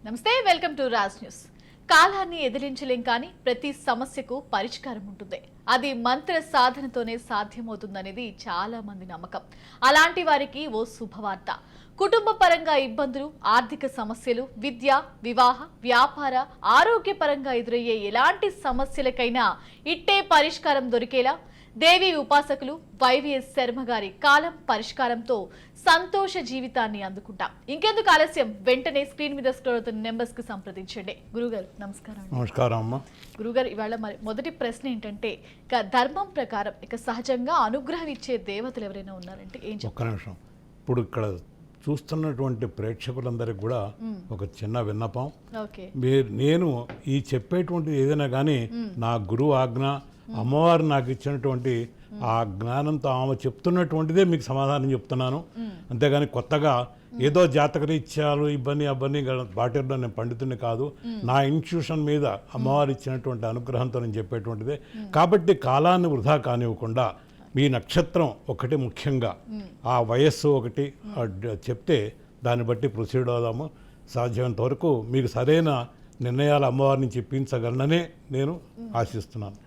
నమస్తే, welcome to Raj news. కాలాన్ని ఎదిరించలేం కానీ ప్రతి సమస్యకు పరిష్కారం ఉంటుంది. అది మంత్ర సాధనతోనే సాధ్యమవుతుందనేది చాలా మంది నమ్మకం. అలాంటి వారికి ఓ శుభవార్త. కుటుంబ పరంగా ఇబ్బందులు, ఆర్థిక సమస్యలు, విద్య, వివాహ, వ్యాపార, ఆరోగ్యపరంగా ఎదురయ్యే ఎలాంటి సమస్యలకైనా ఇట్టే పరిష్కారం దొరికేలా దేవి ఉపాసకులు వైవిఎస్ శర్మ గారి కాలం పరిష్కారంతో సంతోష జీవితాన్ని అందుకుంటాం. ఇంకెందుకు ఆలస్యం, వెంటనే స్క్రీన్ మీద స్క్రోల్ అవుతున్న నెంబర్స్ కి సంప్రదించండి. గురుగారు నమస్కారం. నమస్కారం అమ్మా. గురుగారు, ఇవాళ మొదటి ప్రశ్న ఏంటంటే, ఇక ధర్మం ప్రకారం ఇక సహజంగా అనుగ్రహం ఇచ్చే దేవతలు ఎవరైనా ఉన్నారంటే ఏం చెప్తారు? ఒక్క నిమిషం. ఇప్పుడు ఇక్కడ చూస్తున్నటువంటి ప్రేక్షకులందరికీ కూడా ఒక చిన్న విన్నపం. నేను ఈ చెప్పేటువంటి ఏదైనా కానీ నా గురువు ఆజ్ఞ, అమ్మవారు నాకు ఇచ్చినటువంటి ఆ జ్ఞానంతో ఆమె చెప్తున్నటువంటిదే మీకు సమాధానం చెప్తున్నాను. అంతేగాని కొత్తగా ఏదో జాతకరీత్యాలు ఇబ్బంది వాటిల్లో నేను పండితుని కాదు. నా ఇన్స్టిట్యూషన్ మీద అమ్మవారు ఇచ్చినటువంటి అనుగ్రహంతో నేను చెప్పేటువంటిదే. కాబట్టి కాలాన్ని వృధా కానివ్వకుండా మీ నక్షత్రం ఒకటి, ముఖ్యంగా ఆ వయస్సు ఒకటి చెప్తే దాన్ని బట్టి ప్రొసీడ్ అవుదాము. సాధ్యమైనంత వరకు మీకు సరైన నిర్ణయాలు అమ్మవారిని చెప్పించగలననే నేను ఆశిస్తున్నాను.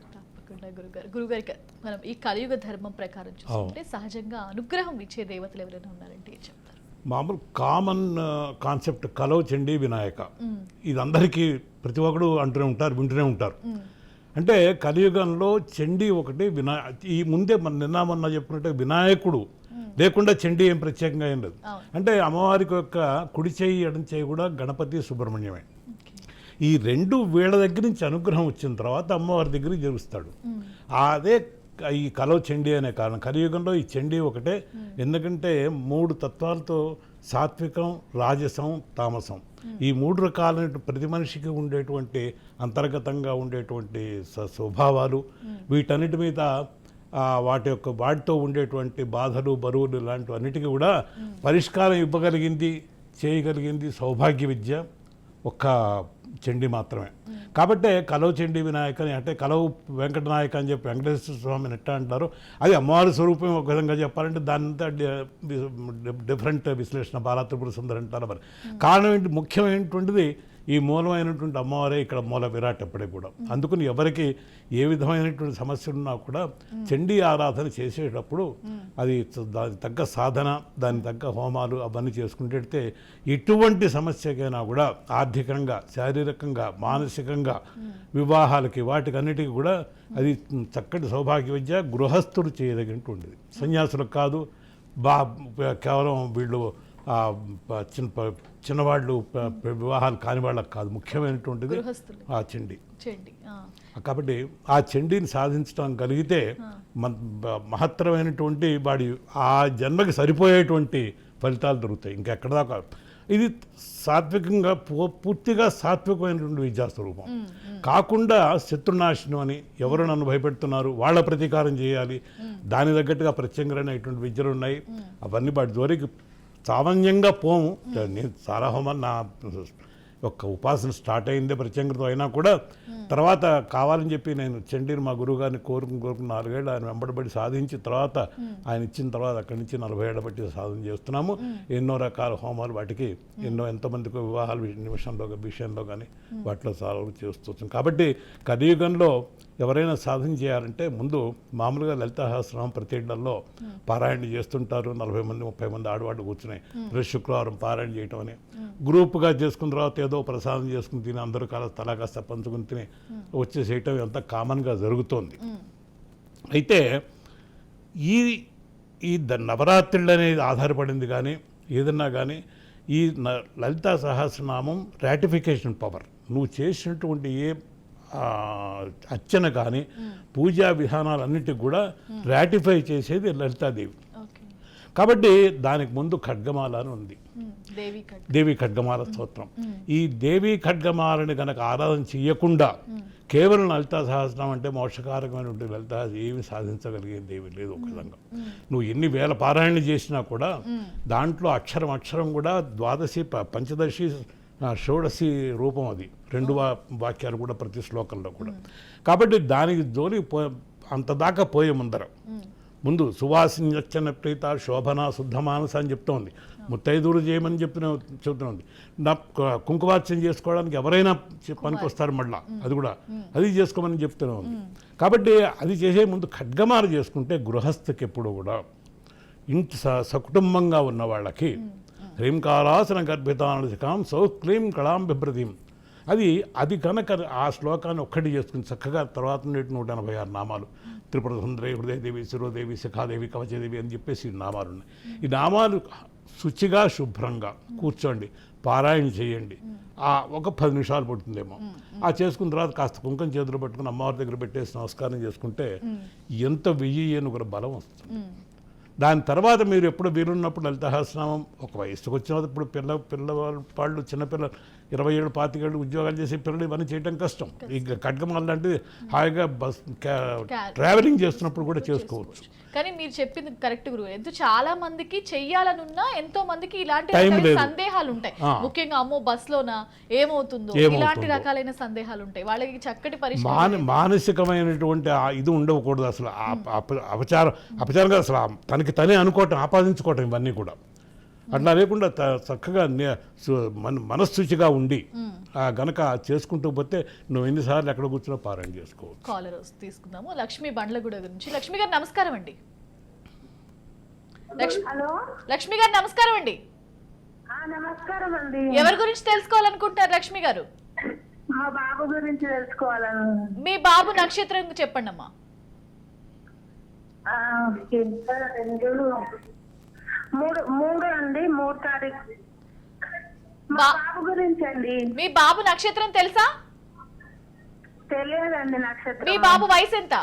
గురుగారికి మనం ఈ కలియుగ ధర్మం ప్రకారం చూస్తుంటే సహజంగా అనుగ్రహం ఇచ్చే దేవతలు ఎవరైనా ఉన్నారంటే ఏం చెప్తారు? మామూలు కామన్ కాన్సెప్ట్ కలవ చండీ వినాయక. ఇది అందరికీ ప్రతి ఒక్కరు అంటూనే ఉంటారు, వింటూనే ఉంటారు. అంటే కలియుగంలో చండీ ఒకటి, ఈ ముందే నిన్న మొన్న చెప్పినట్టు వినాయకుడు లేకుండా చండీ ఏం ప్రత్యేకంగా ఏం లేదు. అంటే అమ్మవారికి యొక్క కుడి చేయి ఎడం చేయి కూడా గణపతి సుబ్రహ్మణ్యమే. ఈ రెండు వీళ్ళ దగ్గర నుంచి అనుగ్రహం వచ్చిన తర్వాత అమ్మవారి దగ్గరికి జరుగుతాడు. అదే ఈ కలవ చండీ అనే కారణం. కలియుగంలో ఈ చండీ ఒకటే. ఎందుకంటే 3 తత్వాలతో సాత్వికం, రాజసం, తామసం, ఈ 3 రకాలైన ప్రతి మనిషికి ఉండేటువంటి అంతర్గతంగా ఉండేటువంటి స్వభావాలు, వీటన్నిటి మీద వాటితో ఉండేటువంటి బాధలు, బరువులు ఇలాంటివన్నిటికీ కూడా పరిష్కారం ఇవ్వగలిగింది, చేయగలిగింది సౌభాగ్య విద్య ఒక్క చండీ మాత్రమే. కాబట్టే కలవ చండీ వినాయకని, అంటే కలవ వెంకటనాయక అని చెప్పి వెంకటేశ్వర స్వామిని ఎట్టా అంటారు. అది అమ్మవారి స్వరూపం. ఒక విధంగా చెప్పాలంటే దానంతా డిఫరెంట్ విశ్లేషణ. బాలాత్రిపుర సుందరి అంటారు. మరి కారణం ఏంటి? ముఖ్యమైనటువంటిది ఈ మూలమైనటువంటి అమ్మవారే ఇక్కడ మూల విరాట్ ఎప్పటికి కూడా. అందుకని ఎవరికి ఏ విధమైనటువంటి సమస్యలు ఉన్నా కూడా చండీ ఆరాధన చేసేటప్పుడు అది దానికి తగ్గ సాధన, దానికి తగ్గ హోమాలు అవన్నీ చేసుకుంటే ఎటువంటి సమస్యకైనా కూడా ఆర్థికంగా, శారీరకంగా, మానసికంగా, వివాహాలకి వాటికన్నిటికీ కూడా అది చక్కటి సౌభాగ్య విద్య. గృహస్థులు చేయదగినటువంటిది, సన్యాసులకు కాదు. కేవలం వీళ్ళు చిన్నవాళ్ళు వివాహాలు కాని వాళ్ళకి కాదు. ముఖ్యమైనటువంటిది ఆ చండీ. కాబట్టి ఆ చండీని సాధించడం కలిగితే మహత్తరమైనటువంటి వాడి ఆ జన్మకి సరిపోయేటువంటి ఫలితాలు దొరుకుతాయి. ఇంకెక్కడ దాకా ఇది సాత్వికంగా, పూర్తిగా సాత్వికమైనటువంటి విద్యాస్వరూపం కాకుండా శత్రునాశనం అని, ఎవరు నన్ను భయపెడుతున్నారు వాళ్ళ ప్రతీకారం చేయాలి, దాని తగ్గట్టుగా ప్రత్యంగరైనటువంటి విద్యలు ఉన్నాయి. అవన్నీ వాటి జోలికి సామాన్యంగా పోము. నేను చాలా హోమం, నా యొక్క ఉపాసన స్టార్ట్ అయిందే ప్రత్యంగతో అయినా కూడా తర్వాత కావాలని చెప్పి నేను చండీని మా గురువు గారిని కోరుకుని 4 ఏళ్ళు ఆయన వెంబడబడి సాధించి తర్వాత ఆయన ఇచ్చిన తర్వాత అక్కడి నుంచి 40 ఏళ్ళ బట్టి సాధన చేస్తున్నాము. ఎన్నో రకాల హోమాలు, వాటికి ఎంతోమందికి వివాహాల విషయంలో కానీ వాటిలో సాల్వ్ చేస్తున్నాం. కాబట్టి కలియుగంలో ఎవరైనా సాధన చేయాలంటే ముందు మామూలుగా లలితా సహస్రనామం ప్రతి ఇళ్లలో పారాయణ చేస్తుంటారు. 40 మంది 30 మంది ఆడవాళ్ళు కూర్చుని ప్రతి శుక్రవారం పారాయణ చేయటం అని, గ్రూప్గా చేసుకున్న తర్వాత ఏదో ప్రసాదం చేసుకుని తిని అందరూ తలా కాస్త పంచుకుని తిని వచ్చేసేయటం ఎంత కామన్గా జరుగుతోంది. అయితే ఈ నవరాత్రులు అనేది ఆధారపడింది. కానీ ఏదన్నా కానీ ఈ లలితా సహస్రనామం రాటిఫికేషన్ పవర్, నువ్వు చేసినటువంటి ఏ అర్చన కానీ పూజా విధానాలన్నిటికి కూడా రాటిఫై చేసేది లలితాదేవి. కాబట్టి దానికి ముందు ఖడ్గమాల అని ఉంది, దేవి ఖడ్గమాల స్తోత్రం. ఈ దేవి ఖడ్గమాలని కనుక ఆరాధన చేయకుండా కేవలం లలితా సహస్రనామం అంటే మోక్షకారకమైనటువంటి లలిత ఏమి సాధించగలిగేది ఏమి లేదు. ఒక విధంగా నువ్వు ఎన్ని వేల పారాయణలు చేసినా కూడా దాంట్లో అక్షరం కూడా ద్వాదశి, పంచదశి, షోడశి రూపం. అది 2 వాక్యాలు కూడా ప్రతి శ్లోకంలో కూడా. కాబట్టి దానికి జోలి అంత దాకా పోయే ముందు సువాసిన్యచ్చన ప్రీత శోభన శుద్ధమానస అని చెప్తోంది. ముత్తైదువులు చేయమని చెప్తుంది. నా కుంకుమార్చన చేసుకోవడానికి ఎవరైనా పనికి వస్తారు మళ్ళా, అది కూడా అది చేసుకోమని చెప్తూనే ఉంది. కాబట్టి అది చేసే ముందు ఖడ్గమాల చేసుకుంటే గృహస్థకి ఎప్పుడు కూడా ఇంటి సకుటుంబంగా ఉన్న వాళ్ళకి హ్రీంకారాసన గర్భితానుషికాం సౌక్లీం కళాం బిభ్రతీం అది కనుక ఆ శ్లోకాన్ని ఒక్కటి చేసుకుని చక్కగా తర్వాత 186 నామాలు త్రిపుర సుందరి హృదయదేవి శిరోదేవి శిఖాదేవి కవచదేవి అని చెప్పేసి ఈ నామాలు ఉన్నాయి. ఈ నామాలు శుచిగా శుభ్రంగా కూర్చోండి, పారాయణ చేయండి. ఒక 10 నిమిషాలు పడుతుందేమో. ఆ చేసుకున్న తర్వాత కాస్త కుంకుమ చేతులు పట్టుకుని అమ్మవారి దగ్గర పెట్టేసి నమస్కారం చేసుకుంటే ఎంత 1000 ఏనుగుల బలం వస్తుంది. దాని తర్వాత మీరు ఎప్పుడు వీలున్నప్పుడు లలిత సహస్రనామం ఒక వయసుకు వచ్చిన ఇప్పుడు పిల్లవాళ్ళు చిన్నపిల్లలు 27-25 ఉద్యోగాలు చేసే పిల్లలు ఇవన్నీ చేయడం కష్టం. ఇక ఖడ్గమాల లాంటిది హాయిగా ట్రావెలింగ్ చేస్తున్నప్పుడు కూడా చేసుకోవచ్చు. కానీ మీరు చెప్పింది కరెక్ట్ గురువు. ఎంతో చాలా మందికి చెయ్యాలనున్నా ఎంతో మందికి ఇలాంటి సందేహాలు ఉంటాయి. ముఖ్యంగా అమ్మో బస్లోనా ఏమవుతుందో ఇలాంటి రకాలైన సందేహాలు ఉంటాయి. వాళ్ళకి చక్కటి పరిష్కారం మానసికమైనటువంటి ఇది ఉండకూడదు అసలు. అపచారంగా అసలు తనకి తనే అనుకోవటం, ఆపాదించుకోవటం ఇవన్నీ కూడా అట్లా లేకుండా చక్కగా మనస్సుచిగా ఉండి గనక చేసుకుంటూ పోతే నువ్వు ఎన్నిసార్లు ఎక్కడ కూర్చున్నా పారాయణ చేసుకోవచ్చు. కాలర్ తీసుకుందాము. లక్ష్మి బండ్లగూడ గురించి. లక్ష్మి గారు నమస్కారం అండి. లక్ష్మి గారు నమస్కారం అండి. నమస్కారం అండి. ఎవరి గురించి తెలుసుకోవాలనుకుంటున్నారు లక్ష్మి గారు? మా బాబు గురించి తెలుసుకోవాలను. మీ బాబు నక్షత్రం చెప్పండి అమ్మా. 3 అండి, 3 తారీఖు. మా బాబు గురించి అండి. మీ బాబు నక్షత్రం తెలుసా? తెలియదండి నక్షత్రం. మీ బాబు వయసు ఎంత?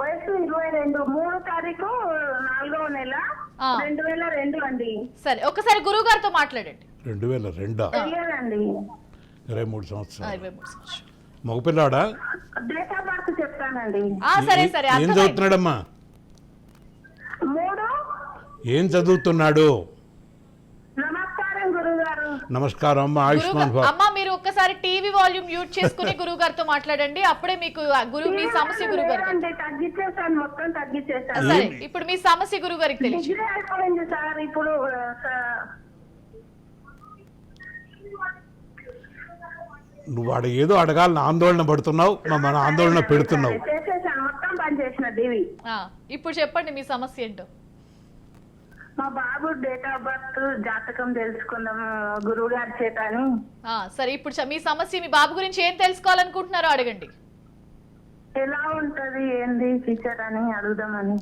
వయసు 22. 3 తారీఖు 4వ నెల 2002 అండి. సరే ఒకసారి గురువు గారితో మాట్లాడండి. 2002 తెలియదండి. 23 సంవత్సరాలు. మగపిల్లాడా? డేట్ ఆఫ్ బర్త్ చెప్తానండి. సరే సరే. ఏం చదువుతున్నాడమ్మా? 3. ఏం చదువుతున్నాడు? నమస్కారం గురుగారు. నమస్కారం అమ్మా. ఆయుష్మాన్ భవ. అమ్మా మీరు ఒక్కసారి టీవీ వాల్యూమ్ మ్యూట్ చేసుకుని గురువు గారితో మాట్లాడండి. అప్పుడే మీకు మీ సమస్య గురువు గారు తగ్గించేసాను, మొత్తం తగ్గించేసాను. సరే ఇప్పుడు మీ సమస్య గురువు గారికి తెలియదు. డిగ్రీ అయిపోయింది సార్. ఇప్పుడు నువ్వు వాడు ఏదో అడగాలని ఆందోళన పడుతున్నావు, మన ఆందోళన పెడుతున్నావు. చేసేసాను, మొత్తం పని చేసిన టీవీ. ఇప్పుడు చెప్పండి మీ సమస్య ఏంటో. మా బాబు డేట్ ఆఫ్ బర్త్ జాతకం తెలుసుకుందాము గురువు గారి చేత అని. సరే ఇప్పుడు మీ సమస్య, మీ బాబు గురించి ఏం తెలుసుకోవాలనుకుంటున్నారో అడగండి. ఎలా ఉంటది ఏంది ఫ్యూచర్ అని అడుగుదామని.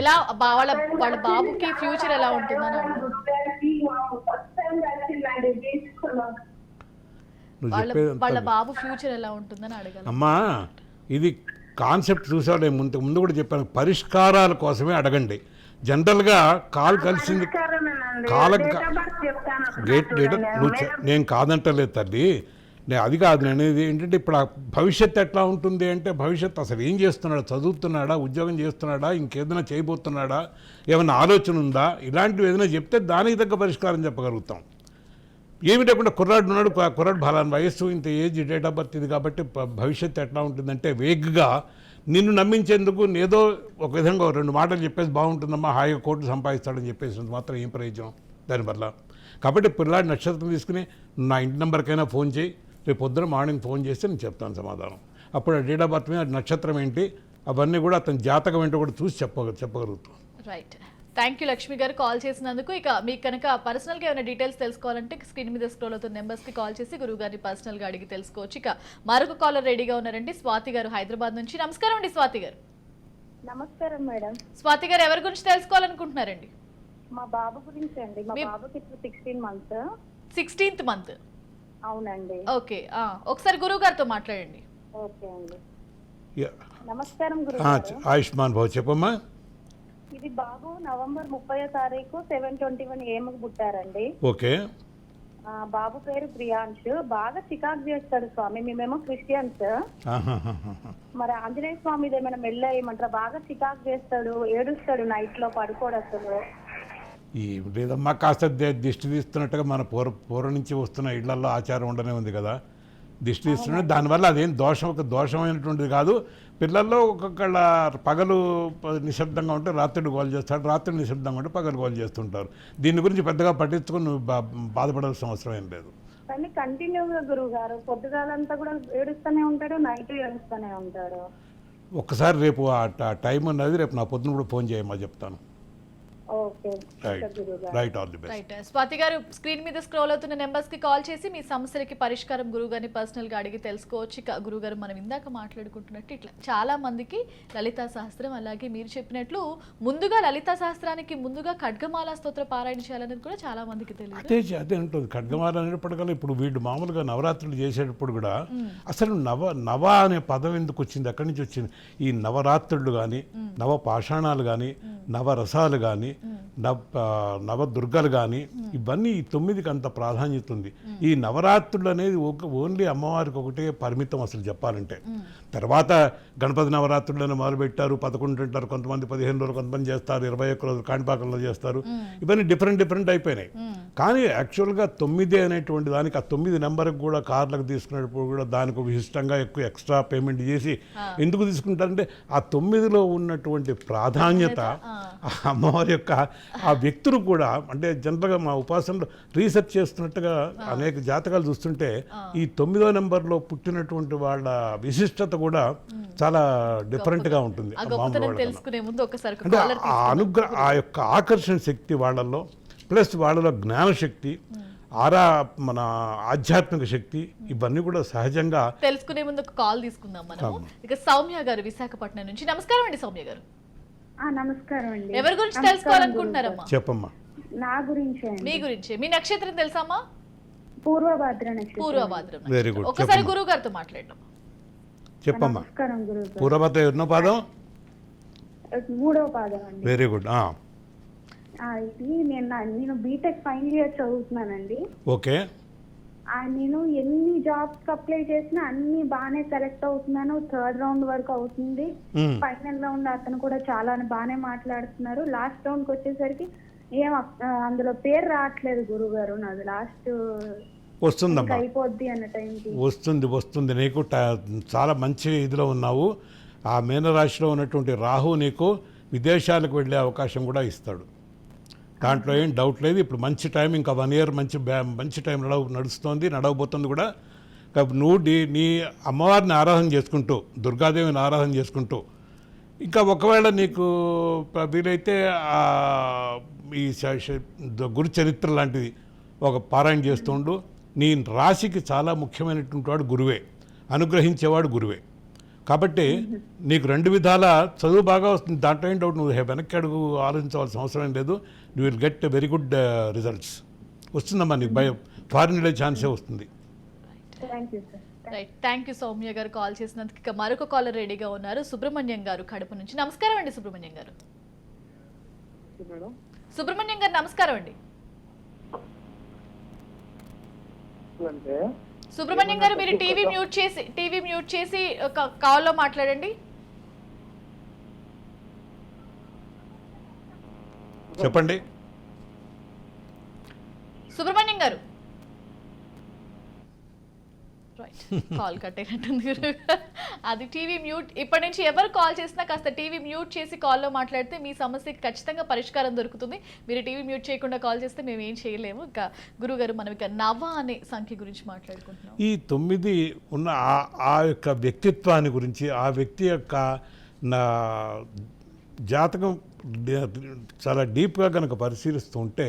ఎలా వాళ్ళ బాబుకి ఫ్యూచర్ ఎలా ఉంటుందని వాళ్ళ బాబు ఫ్యూచర్ ఎలా ఉంటుందని అడగాలి. అమ్మా ఇది కాన్సెప్ట్ చూసావు, ముందు కూడా చెప్పాను, పరిష్కారాల కోసమే అడగండి. జనరల్గా కాల్ కలిసింది నేను కాదంటలేదు తల్లి, అది కాదు. నేను అనేది ఏంటంటే ఇప్పుడు భవిష్యత్తు ఎట్లా ఉంటుంది అంటే, భవిష్యత్తు అసలు ఏం చేస్తున్నాడా, చదువుతున్నాడా, ఉద్యోగం చేస్తున్నాడా, ఇంకేదైనా చేయబోతున్నాడా, ఏమైనా ఆలోచన ఉందా, ఇలాంటివి ఏదైనా చెప్తే దానికి తగ్గ పరిష్కారం చెప్పగలుగుతాం. ఏమి లేకుండా కుర్రాడు ఉన్నాడు, కుర్రాడు బలాన్ని వయస్సు ఇంత ఏజ్ డేట్ ఆఫ్ బర్త్ ఇది కాబట్టి భవిష్యత్తు ఎట్లా ఉంటుందంటే వేగ్గా నిన్ను నమ్మించేందుకు ఏదో ఒక విధంగా 2 మాటలు చెప్పేసి బాగుంటుందమ్మా హాయిగా కోట్లు సంపాదిస్తాడని చెప్పేసి మాత్రం ఏం ప్రయోజనం దానివల్ల. కాబట్టి పిల్లాడి నక్షత్రం తీసుకుని నా ఇంటి నెంబర్కైనా ఫోన్ చేయి, రేపు పొద్దున మార్నింగ్ ఫోన్ చేస్తే నేను చెప్తాను సమాధానం. అప్పుడు డేట్ ఆఫ్ బర్త్ మీద నక్షత్రం ఏంటి అవన్నీ కూడా అతని జాతకం ఏంటో కూడా చూసి చెప్పగలుగుతాం. రైట్. థ్యాంక్ యూ లక్ష్మి గారు కాల్ చేసినందుకు. ఇక మీకు కనుక పర్సనల్గా ఏమైనా డీటెయిల్స్ తెలుసుకోవాలంటే స్క్రీన్ మీద స్క్రోల్ అవుతున్న నెంబర్స్కి కాల్ చేసి గురువు గారిని పర్సనల్గా అడిగి తెలుసుకోవచ్చు. ఇక మరొక కాలర్ రెడీగా ఉన్నారండి, స్వాతి గారు హైదరాబాద్ నుంచి. నమస్కారం అండి స్వాతి గారు. నమస్కారం మేడం. స్వాతి గారు ఎవరి గురించి తెలుసుకోవాలనుకుంటున్నారండి? మా బాబు గురించి అండి. మా బాబుకి ఇప్పుడు 16th మంత్. అవునండి. ఓకే, ఒకసారి గురువు గారితో మాట్లాడండి. ఓకే అండి. నమస్కారం గురువు. ఆయుష్మాన్ భవ. చెప్పమ్మా. ఇది బాబు నవంబర్ 30వ తారీఖు 7:21 AM పుట్టారండి. ఓకే. బాబు పేరు ప్రియాంష్. బాగా చికాకు చేస్తాడు స్వామి. మేమేమో క్రిస్టియన్స్. మరి ఆంజనేయ స్వామి ఏమైనా మెల్ల ఏమంటారా? బాగా చికాకు చేస్తాడు, ఏడుస్తాడు, నైట్ లో పడుకోడు అసలు. లేదమ్మా, కాస్త దిష్టి తీస్తున్నట్టుగా మన పూర్వం నుంచి వస్తున్న ఇళ్లలో ఆచారం ఉండనే ఉంది కదా. దిష్టి తీస్తున్నాడు. దానివల్ల అదేం దోషమైనటువంటిది కాదు. పిల్లల్లో ఒక్కొక్కళ్ళ పగలు నిశ్శబ్దంగా ఉంటే రాత్రి గోల్ చేస్తాడు, రాత్రి నిశ్శబ్దంగా ఉంటే పగలు గోల్ చేస్తుంటారు. దీని గురించి పెద్దగా పట్టించుకొని నువ్వు బాధపడాల్సిన అవసరం ఏం లేదు. కానీ కంటిన్యూగా గురువు గారు పొద్దుగాలంతా కూడా ఏడుస్తూనే ఉంటాడు, నైట్ ఏడుస్తూనే ఉంటాడు. ఒక్కసారి రేపు ఆ టైం ఉన్నది, రేపు నా పొద్దున కూడా ఫోన్ చేయమని చెప్తాను. Okay right, all the best. Right Swathi గారు, స్క్రీన్ మీద స్క్రోల్ అవుతున్న నెంబర్స్ కి కాల్ చేసి మీ సమస్యలకి పరిష్కారం గురువు గారిని పర్సనల్ గా అడిగి తెలుసుకోవచ్చు. గురువు గారు మనం ఇందాక మాట్లాడుకుంటున్నట్టు ఇట్లా చాలా మందికి లలితా సహస్రం, అలాగే మీరు చెప్పినట్లు ముందుగా లలితా సహస్రానికి ముందుగా ఖడ్గమాల స్తోత్ర పారాయణ చేయాలనేది కూడా చాలా మందికి తెలియదు. అదే ఉంటుంది ఖడ్గమాల అనేటప్పటికల్లా ఇప్పుడు వీళ్ళు మామూలుగా నవరాత్రులు చేసేటప్పుడు కూడా అసలు నవ అనే పదం ఎందుకు వచ్చింది, ఎక్కడి నుంచి వచ్చింది? ఈ నవరాత్రులు కానీ, నవ పాషాణాలు కానీ, నవరసాలు కానీ, నవదుర్గలు కానీ, ఇవన్నీ ఈ 9కి అంత ప్రాధాన్యత ఉంది. ఈ నవరాత్రులు అనేది ఓన్లీ అమ్మవారికి ఒకటే పరిమితం అసలు చెప్పాలంటే. తర్వాత గణపతి నవరాత్రులను మొదలుపెట్టారు, 11 అంటారు, కొంతమంది 15 రోజులు, కొంతమంది చేస్తారు, 21 రోజులు కాణిపాకంలో చేస్తారు. ఇవన్నీ డిఫరెంట్ అయిపోయినాయి. కానీ యాక్చువల్గా 9 అనేటువంటి దానికి, ఆ 9 నెంబర్కి కూడా కార్లకు తీసుకునేటప్పుడు కూడా దానికి విశిష్టంగా ఎక్కువ ఎక్స్ట్రా పేమెంట్ చేసి ఎందుకు తీసుకుంటారంటే ఆ 9లో ఉన్నటువంటి ప్రాధాన్యత అమ్మవారి యొక్క ఆ వ్యక్తులు కూడా, అంటే జనరల్గా మా ఉపాసనలో రీసెర్చ్ చేస్తున్నట్టుగా అనేక జాతకాలు చూస్తుంటే ఈ 9వ నెంబర్లో పుట్టినటువంటి వాళ్ళ విశిష్టత కూడా చాలా డిఫరెంట్గా ఉంటుంది. అంటే ఆ యొక్క ఆకర్షణ శక్తి వాళ్ళల్లో, ప్లస్ వాళ్ళలో జ్ఞానశక్తి, మన ఆధ్యాత్మిక శక్తి, ఇవన్నీ కూడా సహజంగా తెలుసుకునే ముందు ఒక కాల్ తీసుకుందాం మనం. ఇక సౌమ్య గారు విశాఖపట్నం నుంచి. నమస్కారం అండి సౌమ్య గారు. నమస్కారం అండి. ఎవరి గురించి తెలుసుకోవాలనుకుంటున్నారమ్మా? చెప్పమ్మా. నా గురించి. మీ గురించి. మీ నక్షత్రం తెలుసామా? పూర్వభాద్ర నక్షత్రం. పూర్వభాద్ర. Very good. ఒకసారి గురువు గారితో మాట్లాడడం. చెప్పమ్మా. నమస్కారం గురువు గారు. పూర్వభద్ర ఎన్నో పాదం? 3వ పాదం అండి. Very good. ఇది నేను బీటెక్ ఫైనల్ ఇయర్ చదువుతున్నానండి. ఓకే. నేను ఎన్ని జాబ్స్ అప్లై చేసినా అన్ని బాగానే సెలెక్ట్ అవుతున్నాను. 3rd రౌండ్ వరకు అవుతుంది. ఫైనల్ రౌండ్ అతను కూడా చాలా బాగానే మాట్లాడుతున్నారు. లాస్ట్ రౌండ్ కి వచ్చేసరికి అందులో పేరు రావట్లేదు గురువు గారు. నాది లాస్ట్ వస్తుందమ్మా, అయిపోద్ది అన్న టైంకి. వస్తుంది. నీకు చాలా మంచి ఇదిలో ఉన్నావు. ఆ మీనరాశిలో ఉన్నటువంటి రాహు నీకు విదేశాలకు వెళ్ళే అవకాశం కూడా ఇస్తాడు. దాంట్లో ఏం డౌట్ లేదు. ఇప్పుడు మంచి టైం, ఇంకా 1 year మంచి టైం నడవబోతుంది కూడా. నువ్వు నీ అమ్మవారిని ఆరాధన చేసుకుంటూ, దుర్గాదేవిని ఆరాధన చేసుకుంటూ, ఇంకా ఒకవేళ నీకు వీలైతే ఈ గురు చరిత్ర లాంటిది ఒక పారాయణ చేస్తుండు. నీ రాశికి చాలా ముఖ్యమైనటువంటి వాడు గురువే, అనుగ్రహించేవాడు గురువే. కాబట్టి నీకు 2 విధాల చదువు బాగా వస్తుంది, దాంట్లో ఏం డౌట్. నువ్వు వెనక్కి అడుగు ఆలోచించవలసిన అవసరం లేదు. You will get very good results. వస్తుందమ్మా, నీకు ఫారిన్ వెళ్ళే ఛాన్సే వస్తుంది. రైట్, థ్యాంక్ యూ సౌమ్య గారు కాల్ చేసినందుకు. ఇక మరొక కాలర్ రెడీగా ఉన్నారు, సుబ్రహ్మణ్యం గారు కడప నుంచి. నమస్కారం అండి సుబ్రహ్మణ్యం గారు. సుబ్రహ్మణ్యం గారు నమస్కారం అండి. సుబ్రహ్మణ్యం గారు, మీరు టీవీ మ్యూట్ చేసి కాల్లో మాట్లాడండి. చెప్పండి సుబ్రహ్మణ్యం గారు. కాల్ కట్ అయినట్టుంది. అది టీవీ మ్యూట్. ఇప్పటి నుంచి ఎవరు కాల్ చేసినా కాస్త టీవీ మ్యూట్ చేసి కాల్లో మాట్లాడితే మీ సమస్యకి ఖచ్చితంగా పరిష్కారం దొరుకుతుంది. మీరు టీవీ మ్యూట్ చేయకుండా కాల్ చేస్తే మేము ఏం చేయలేము. ఇక గురువు గారు, మనం ఇక నవ అనే సంఖ్య గురించి మాట్లాడుకుంటున్నాం. ఈ 9 ఉన్న ఆ యొక్క వ్యక్తిత్వాన్ని గురించి, ఆ వ్యక్తి యొక్క జాతకం చాలా డీప్గా కనుక పరిశీలిస్తూ ఉంటే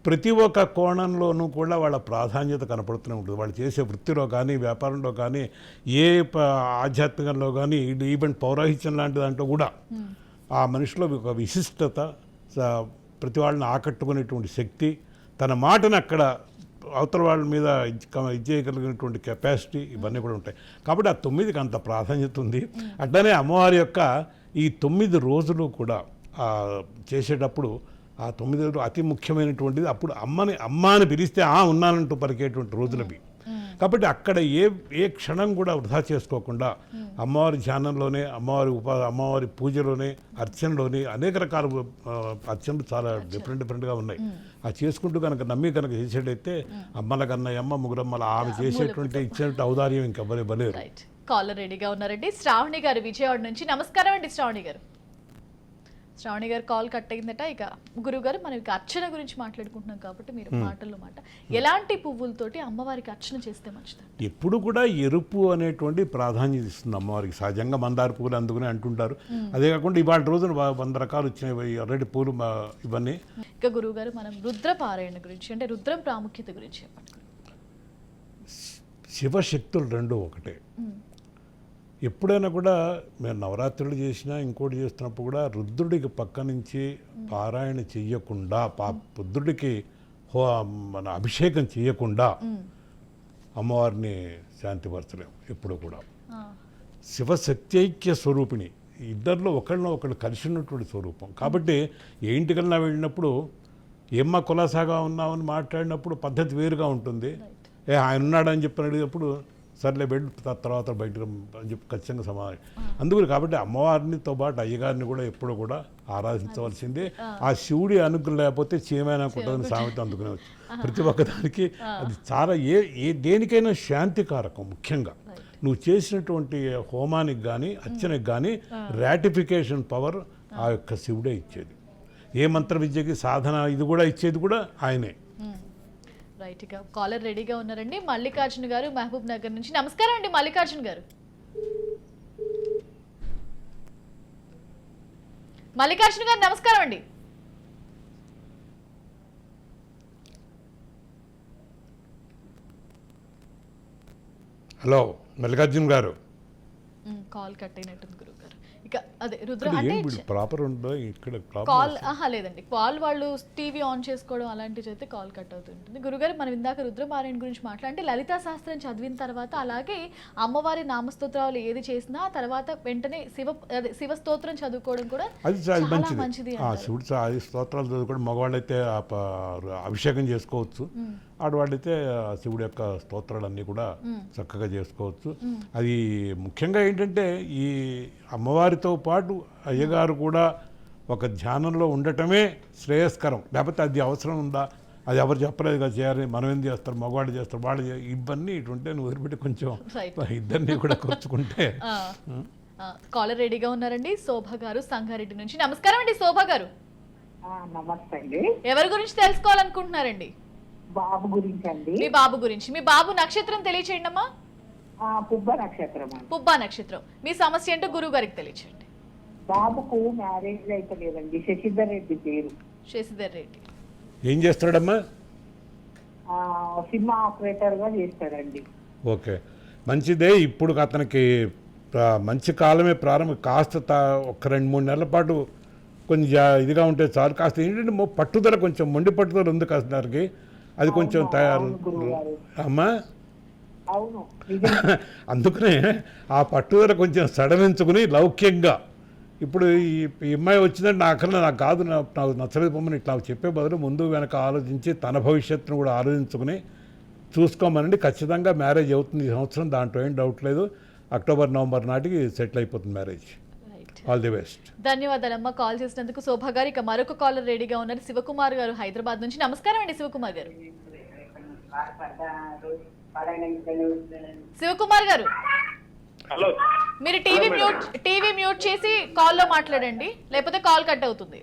ప్రతి ఒక్క కోణంలోనూ కూడా వాళ్ళ ప్రాధాన్యత కనపడుతూనే ఉంటుంది. వాళ్ళు చేసే వృత్తిలో కానీ, వ్యాపారంలో కానీ, ఏ ఆధ్యాత్మికంలో కానీ, ఈవెన్ పౌరాహిత్యం లాంటి దాంట్లో కూడా ఆ మనిషిలో ఒక విశిష్టత, ప్రతి వాళ్ళని ఆకట్టుకునేటువంటి శక్తి, తన మాటను అక్కడ అవతల వాళ్ళ మీద ఇచ్చేయగలిగినటువంటి కెపాసిటీ, ఇవన్నీ కూడా ఉంటాయి. కాబట్టి ఆ 9కి అంత ప్రాధాన్యత ఉంది. అట్లనే అమ్మవారి యొక్క ఈ 9 రోజులు కూడా చేసేటప్పుడు ఆ 9 రోజులు అతి ముఖ్యమైనటువంటిది. అప్పుడు అమ్మని పిలిస్తే ఉన్నానంటూ పలికేటువంటి రోజులవి. కాబట్టి అక్కడ ఏ క్షణం కూడా వృధా చేసుకోకుండా అమ్మవారి ధ్యానంలోనే అమ్మవారి పూజలోనే అర్చనలోనే అనేక రకాల అర్చనలు చాలా డిఫరెంట్గా ఉన్నాయి. అది చేసుకుంటూ కనుక నమ్మి కనుక చేసేటైతే అమ్మల కన్నయ్యమ్మ ముగ్గురమ్మల ఆమె చేసేటువంటి ఇచ్చినట్టు ఔదార్యం ఇంకా బలేరు. రైట్, కాలర్ రెడీగా ఉన్నారండి. శ్రావణి గారు విజయవాడ నుంచి. నమస్కారం అండి శ్రావణి గారు. శ్రావణి గారు కాల్ కట్ అయిందట. ఇక గురువు గారు, మనం ఇక అర్చన గురించి మాట్లాడుకుంటున్నాం కాబట్టి మీరు మాటల్లో మాట ఎలాంటి పువ్వులతోటి అమ్మవారికి అర్చన చేస్తే మంచిది? ఎప్పుడు కూడా ఎరుపు అనేటువంటి ప్రాధాన్యత ఇస్తుంది అమ్మవారికి. సహజంగా మందార పువ్వులు అందుకుని అంటుంటారు. అదే కాకుండా ఇవాళ రోజున 100 రకాలు వచ్చినాయి ఎర్రటి పూలు ఇవన్నీ. ఇక గురువు గారు, మనం రుద్ర పారాయణ గురించి, అంటే రుద్రం ప్రాముఖ్యత గురించి చెప్పండి. శివశక్తులు రెండు ఒకటే. ఎప్పుడైనా కూడా మేము నవరాత్రులు చేసినా ఇంకోటి చేస్తున్నప్పుడు కూడా రుద్రుడికి పక్క నుంచి పారాయణ చెయ్యకుండా రుద్రుడికి మన అభిషేకం చేయకుండా అమ్మవారిని శాంతిపరచలేము ఎప్పుడు కూడా. శివశక్తైక్య స్వరూపిణి, ఇద్దరిలో ఒకళ్ళు కలిసి ఉన్నటువంటి స్వరూపం. కాబట్టి ఏ ఇంటికల్లా వెళ్ళినప్పుడు ఏమ్మా కులాసాగా ఉన్నామని మాట్లాడినప్పుడు పద్ధతి వేరుగా ఉంటుంది. ఆయన ఉన్నాడని చెప్పి అడిగినప్పుడు సర్లే వెళ్ళి తర్వాత బయట అని చెప్పి ఖచ్చితంగా సమాధానం. అందుకని కాబట్టి అమ్మవారినితో పాటు అయ్యగారిని కూడా ఎప్పుడు కూడా ఆరాధించవలసిందే. ఆ శివుడి అనుగ్రహం లేకపోతే చీమైనా కుట్టదని సామెత అందుకునే వచ్చు. ప్రతి ఒక్కదానికి అది చాలా దేనికైనా శాంతికారకం. ముఖ్యంగా నువ్వు చేసినటువంటి హోమానికి కానీ అర్చనకి కానీ రాటిఫికేషన్ పవర్ ఆ యొక్క శివుడే ఇచ్చేది. ఏ మంత్ర విద్యకి సాధన ఇది కూడా ఇచ్చేది కూడా ఆయనే. రైట్, ఇక కాలర్ రెడీగా ఉన్నారండి. మల్లికార్జున గారు మహబూబ్ నగర్ నుంచి. నమస్కారం అండి మల్లికార్జున గారు. మల్లికార్జున గారు నమస్కారం అండి. హలో మల్లికార్జున గారు. కాల్ కట్ అయినట్టుంది గురువు గారు. ఇక అదే రుద్రం అంటే ప్రాపర్ ఉండో ఇక్కడ కాల్ లేదండి, కాల్ వాళ్ళు టీవీ ఆన్ చేసుకోవడం అలాంటివి చేస్తే కాల్ కట్ అవుతుంటుంది. గురుగారు, మనం ఇందాక రుద్రపారాయణ గురించి మాట్లాడంటే లలితా శాస్త్రం చదివిన తర్వాత అలాగే అమ్మవారి నామస్తోత్రాలు ఏది చేసినా తర్వాత వెంటనే శివ స్తోత్రం చదువుకోవడం కూడా అది మంచిది. శివుడు స్తోత్రాలు చదువుకోవడం మగవాళ్ళైతే అభిషేకం చేసుకోవచ్చు, ఆడవాళ్ళైతే శివుడి యొక్క స్తోత్రాలన్నీ కూడా చక్కగా చేసుకోవచ్చు. అది ముఖ్యంగా ఏంటంటే ఈ అమ్మవారితో పాటు అయ్యగారు కూడా ఒక ధ్యానంలో ఉండటమే శ్రేయస్కరం. లేకపోతే అది అవసరం ఉందా, అది ఎవరు చెప్పలేదు కదా చేయాలి, మనం ఏం చేస్తారు, మగవాళ్ళు చేస్తారు, వాళ్ళు ఇవన్నీ ఇటుంటే నువ్వు వదిలిపెట్టి కొంచెం ఇద్దరిని కూడా కూర్చుకుంటే. కాలర్ రెడీగా ఉన్నారండి శోభ గారు సంగారెడ్డి నుంచి. నమస్కారం అండి శోభ గారు. నమస్తే అండి. ఎవరి గురించి తెలుసుకోవాలనుకుంటున్నారండి? బాబు గురించి అండి. మీ బాబు గురించి. మీ బాబు నక్షత్రం తెలియచేయండి అమ్మా. పుబ్బ నక్షత్రం. పుబ్బా నక్షత్రం. మీ సమస్య ఏంటో గురువు గారికి తెలియచేయండి. బాబుకు మ్యారేజ్ అయితే లేదండి. శశిధర్ రెడ్డి పేరు. శశిధర్ రెడ్డి ఏం చేస్తాడమ్మా? సినిమా ఆపరేటర్ గా చేస్తాడండి. ఓకే, మంచిదే. ఇప్పుడు అతనికి మంచి కాలమే ప్రారంభం. కాస్త ఒక 2-3 నెలల పాటు కొంచెం ఇదిగా ఉంటే చాలు. కాస్త ఏంటంటే పట్టుదల, కొంచెం మొండి పట్టుదల ఉంది కాస్త దానికి. అది కొంచెం తయారు అమ్మా. అందుకనే ఆ పట్టుదల కొంచెం సడలించుకుని లౌక్యంగా, ఇప్పుడు ఈ అమ్మాయి వచ్చిందంటే నాకు కాదు, నాకు నచ్చలేదు పొమ్మని ఇట్లా చెప్పే బదులు ముందు వెనక ఆలోచించి తన భవిష్యత్తును కూడా ఆలోచించుకుని చూసుకోమనండి. ఖచ్చితంగా మ్యారేజ్ అవుతుంది ఈ సంవత్సరం, దాంట్లో ఏం డౌట్ లేదు. అక్టోబర్ నవంబర్ నాటికి సెటిల్ అయిపోతుంది మ్యారేజ్. All the best. ధన్యవాదాలమ్మా కాల్ చేసినందుకు శోభ గారు. ఇక మరొక కాలర్ రెడీగా ఉన్నారు శివకుమార్ గారు హైదరాబాద్ నుంచి. నమస్కారం అండి శివకుమార్ గారు. శివకుమార్ గారు, హలో, మీరు టీవీ మ్యూట్ చేసి కాల్లో మాట్లాడండి, లేకపోతే కాల్ కట్ అవుతుంది.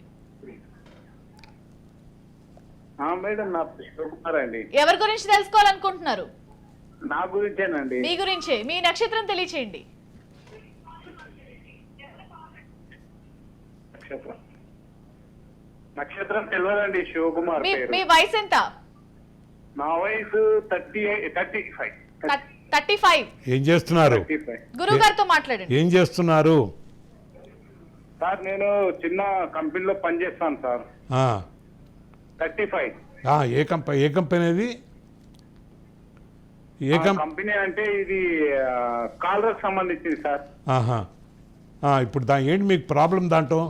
మేడం నా శివకుమార్ అండి. ఎవరి గురించి తెలుసుకోవాలనుకుంటున్నారు? నా గురించేనండి. మీ గురించే. మీ నక్షత్రం తెలియచేయండి. నక్షత్రం తెలియదండి. శివకుమార్. మీ వయసు ఎంత? నా వయసు 35. ఏం చేస్తున్నారు? గురువు గారితో మాట్లాడండి. ఏం చేస్తున్నారు సార్? నేను చిన్న కంపెనీలో పనిచేస్తాను సార్. 35. ఏ కంపెనీ అది? కంపెనీ అంటే ఇది కాలర్కి సంబంధించింది సార్. ఇప్పుడు ఏంటి మీకు ప్రాబ్లం దాంట్లో?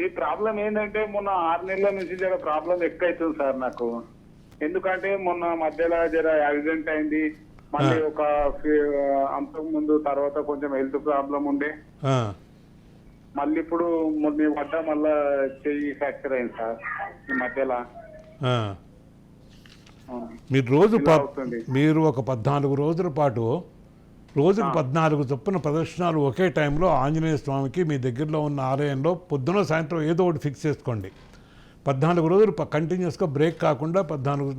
ఈ ప్రాబ్లం ఏంటంటే మొన్న 6 నెలల నుంచి జర ప్రాబ్లం ఎక్కువ అవుతుంది సార్ నాకు. ఎందుకంటే మొన్న మధ్యలో జర యాక్సిడెంట్ అయింది. మళ్ళీ ఒక అంతకు ముందు తర్వాత కొంచెం హెల్త్ ప్రాబ్లం ఉండే, ఆ, మళ్ళీ ఇప్పుడు మొన్న పడ్డ మళ్ళా చెయ్యి ఫ్రాక్చర్ అయింది సార్ ఈ మధ్యలో. ఆ. మీరు రోజు ఇలా అవుతుంది. మీరు ఒక 14 రోజుల పాటు రోజుకు 14 చొప్పున ప్రదర్శనలు ఒకే టైంలో ఆంజనేయ స్వామికి మీ దగ్గరలో ఉన్న ఆలయంలో పొద్దున సాయంత్రం ఏదో ఒకటి ఫిక్స్ చేసుకోండి. 14 రోజులు కంటిన్యూస్గా బ్రేక్ కాకుండా 14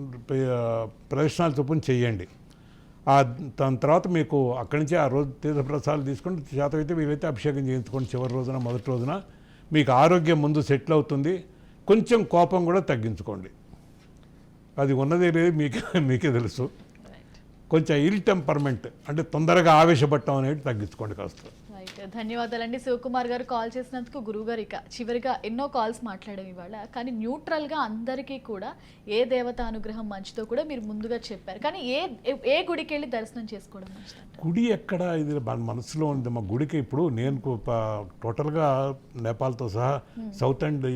ప్రదర్శనలు చొప్పున చేయండి. దాని తర్వాత మీకు అక్కడి నుంచి ఆ రోజు తీర్థప్రసాదాలు తీసుకొని చేతమైతే వీలైతే అభిషేకం చేయించుకోండి. చివరి రోజున మొదటి రోజున మీకు ఆరోగ్యం ముందు సెటిల్ అవుతుంది. కొంచెం కోపం కూడా తగ్గించుకోండి. అది ఉన్నదే లేదు మీకే తెలుసు. కొంచెం ఇల్ టెంపర్మెంట్ అంటే తొందరగా ఆవేశపడటం అనేది తగ్గించుకోండి కాస్త. రైట్, ధన్యవాదాలండి శివకుమార్ గారు కాల్ చేసినందుకు. గురువు గారు ఇక చివరిగా ఎన్నో కాల్స్ మాట్లాడాం ఇవాళ, కానీ న్యూట్రల్గా అందరికీ కూడా ఏ దేవత అనుగ్రహం మంచిదో కూడా మీరు ముందుగా చెప్పారు. కానీ ఏ గుడికి వెళ్ళి దర్శనం చేసుకోవడం మంచిదంట? గుడి ఎక్కడ ఇది మన మనసులో ఉంది. మా గుడికి ఇప్పుడు నేను టోటల్గా నేపాల్తో సహా సౌత్ అండ్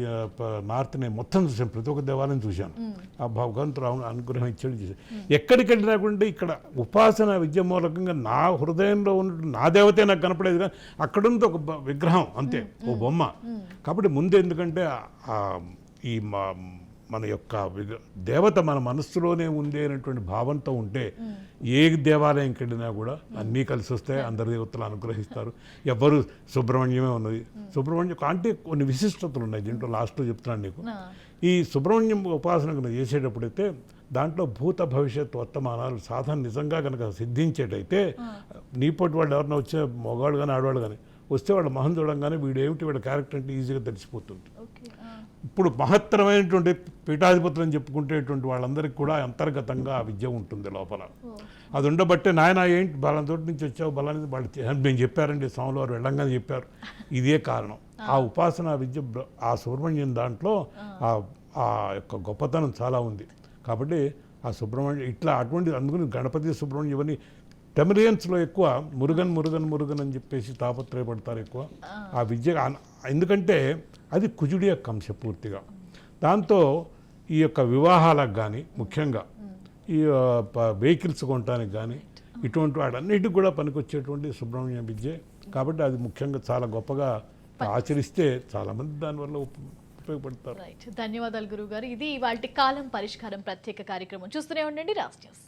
నార్త్ నేను మొత్తం చూశాను. ప్రతి ఒక్క దేవాలయం చూశాను. ఆ భగవంతుడు అనుగ్రహం ఇచ్చాడు చూశాను. ఎక్కడికి వెళ్ళినా కూడా ఇక్కడ ఉపాసన విద్య మూలకంగా నా హృదయంలో ఉన్న నా దేవతే నాకు కనపడేది. కానీ అక్కడుంది ఒక విగ్రహం అంతే, ఓ బొమ్మ. కాబట్టి ముందు ఎందుకంటే ఈ మన యొక్క దేవత మన మనస్సులోనే ఉంది అనేటువంటి భావంతో ఉంటే ఏ దేవాలయంకి వెళ్ళినా కూడా అన్నీ కలిసి వస్తాయి. అందరి దేవతలు అనుగ్రహిస్తారు. ఎవరు సుబ్రహ్మణ్యమే ఉన్నది. సుబ్రహ్మణ్యం అంటే కొన్ని విశిష్టతలు ఉన్నాయి దీంట్లో. లాస్ట్లో చెప్తున్నాను నీకు. ఈ సుబ్రహ్మణ్యం ఉపాసన చేసేటప్పుడైతే దాంట్లో భూత భవిష్యత్ వర్తమానాలు సాధన నిజంగా కనుక సిద్ధించేటైతే నీపోటి వాళ్ళు ఎవరైనా వచ్చే మగవాళ్ళు కానీ ఆడవాళ్ళు కానీ వస్తే వాళ్ళ మొహం చూడంగానే వీడేమిటి వీళ్ళ క్యారెక్టర్ అంటే ఈజీగా తెలిసిపోతుంది. ఇప్పుడు మహత్తరమైనటువంటి పీఠాధిపతులు అని చెప్పుకుంటేటువంటి వాళ్ళందరికీ కూడా అంతర్గతంగా ఆ విద్య ఉంటుంది లోపల. అది ఉండబట్టే నాయన ఏంటి బలంతోటి నుంచి వచ్చావు బలాన్ని వాళ్ళు మేము చెప్పారండి, స్వాములు వారు వెళ్ళంగానే చెప్పారు. ఇదే కారణం. ఆ ఉపాసన విద్య ఆ సుబ్రహ్మణ్యం దాంట్లో ఆ యొక్క గొప్పతనం చాలా ఉంది. కాబట్టి ఆ సుబ్రహ్మణ్యం ఇట్లా అటువంటి అందుకని గణపతి సుబ్రహ్మణ్యం ఇవన్నీ టెమిలియన్స్లో ఎక్కువ మురుగన్ మురుగన్ మురుగన్ అని చెప్పేసి తాపత్రయపడతారు ఎక్కువ ఆ విద్య. ఎందుకంటే అది కుజుడి యొక్క అంశ పూర్తిగా. దాంతో ఈ యొక్క వివాహాలకు కానీ ముఖ్యంగా ఈ వెహికల్స్ కొనడానికి కానీ ఇటువంటి వాటన్నిటికి కూడా పనికొచ్చేటువంటి సుబ్రహ్మణ్య విద్య. కాబట్టి అది ముఖ్యంగా చాలా గొప్పగా ఆచరిస్తే చాలామంది దానివల్ల ఉపయోగపడతారు. ధన్యవాదాలు గురువు గారు. ఇది ఇవాల్టి కాలం పరిష్కారం ప్రత్యేక కార్యక్రమం. చూస్తూనే ఉండండి రాజ్ న్యూస్.